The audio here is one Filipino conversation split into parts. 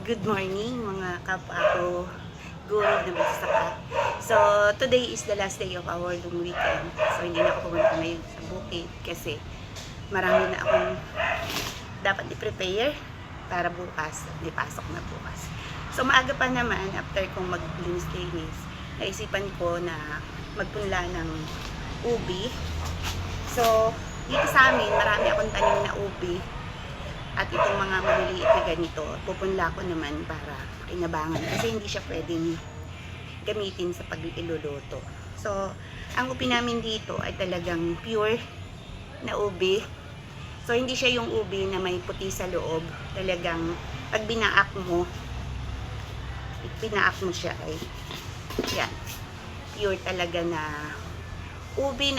Good morning mga kapwa ko guro na magsasaka. So, today is the last day of our long weekend. So, hindi na ako pumunta ngayon sa bukid kasi marami na akong dapat i-prepare para bukas. May pasok na bukas. So, maaga pa naman after kong maglinis-linis, naisipan ko na magpunla ng ubi. So, dito sa amin, marami akong tanim na ubi. At itong mga maliliit na ganito, pupunla ko naman para inabangan kasi hindi siya pwedeng gamitin sa pag-iluluto. So, ang ubi namin dito ay talagang pure na ubi. So, hindi siya yung ubi na may puti sa loob. Talagang pag binaak mo siya ay yan. Pure talaga na ubi,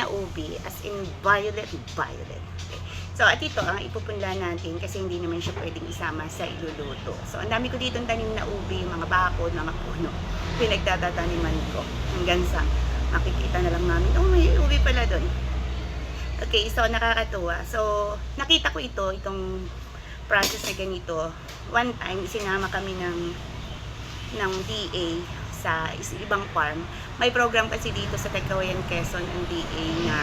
as in violet. Okay. So, at ito ang ipupunla natin kasi hindi naman siya pwedeng isama sa iluluto. So, ang dami ko dito tanim na ubi, mga bakod, mga puno. Pinagtatataniman ko hanggang sa makikita na lang namin, oh, may ubi pala doon. Okay, so nakakatuwa. So, nakita ko itong process na ganito. One time, isinama kami ng DA sa ibang farm. May program kasi dito sa Tagkawayan, Quezon, ang DA na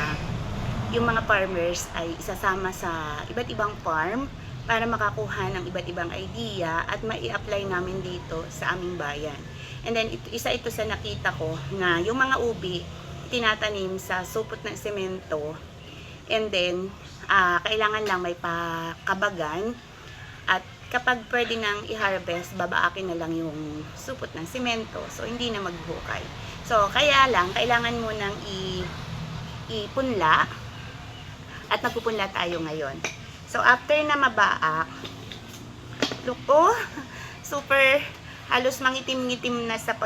yung mga farmers ay isasama sa iba't ibang farm para makakuha ng iba't ibang idea at mai-apply namin dito sa aming bayan. And then, isa ito sa nakita ko na yung mga ubi, tinatanim sa supot ng semento. And then, kailangan lang may pakabagan. At kapag pwede nang i-harvest, babaakin na lang yung supot ng semento. So, hindi na maghukay. So, kaya lang, kailangan mo nang ipunla. At magpupunla tayo ngayon. So, after na mabaak, look, oh, super, halos mangitim-ngitim na sa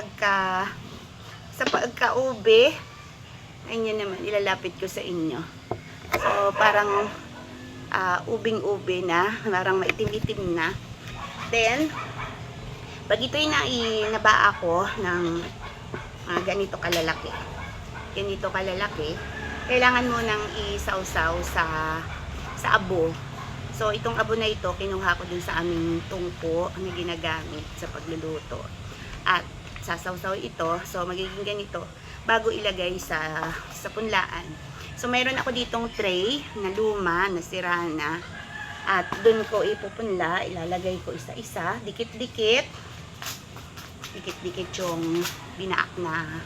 pagka-ube. Ayun naman, ilalapit ko sa inyo. So, parang ubing-ube na, parang maitim-itim na. Then, pag ito'y nabaa ko ng ganito kalalaki, kailangan mo nang isawsaw sa abo. So, itong abo na ito, kinuha ko dun sa aming tungko na ginagamit sa pagluluto. At sasawsaw ito. So, magiging ganito bago ilagay sa punlaan. So, mayroon ako ditong tray na luma, na sira na. At dun ko ipupunla, ilalagay ko isa-isa, dikit-dikit. Dikit-dikit yung binaak na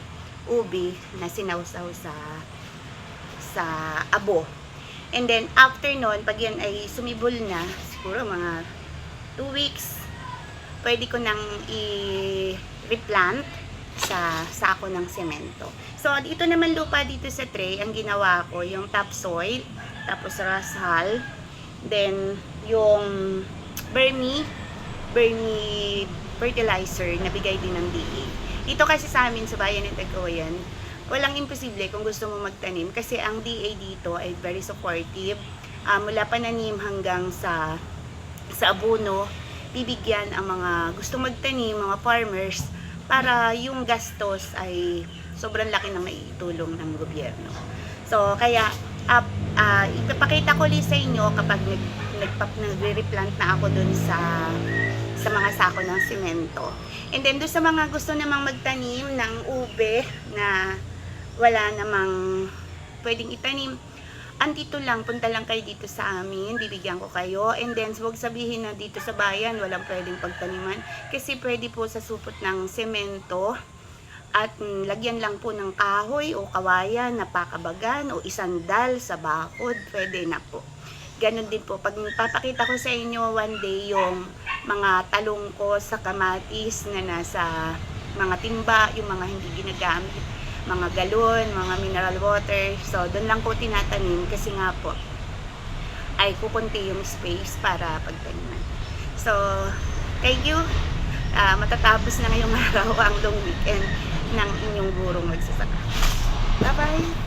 ubi na sinawsaw sa abo. And then, after nun, pag yan ay sumibol na, siguro mga 2 weeks, pwede ko nang i-replant sa sako ng semento. So, dito naman lupa dito sa tray, ang ginawa ko, yung topsoil, tapos rasal, then, yung vermi fertilizer na bigay din ng DA. Dito kasi sa amin, sa bayan ng Tagkawayan, walang imposible kung gusto mo magtanim kasi ang DA dito ay very supportive. Mula pananim hanggang sa abono, bibigyan ang mga gusto magtanim, mga farmers, para yung gastos ay sobrang laki na maitulong ng gobyerno. So, kaya ipapakita ko ulit sa inyo kapag nagre-replant na ako dun sa mga sako ng semento. And then, doon sa mga gusto namang magtanim ng ube na wala namang pwedeng itanim, andito lang, punta lang kayo dito sa amin, bibigyan ko kayo. And then, huwag sabihin na dito sa bayan walang pwedeng pagtaniman kasi pwede po sa supot ng semento at lagyan lang po ng kahoy o kawayan na pakabagan o isandal sa bakod, pwede na po. Ganon din po, pag papakita ko sa inyo one day yung mga talong ko sa kamatis na nasa mga timba, yung mga hindi ginagamit, mga galon, mga mineral water. So, doon lang po tinatanim kasi nga po ay kukunti yung space para pagtaniman. So, thank you. Matatapos na ngayong araw ang long weekend ng inyong gurong magsasaka. Bye-bye!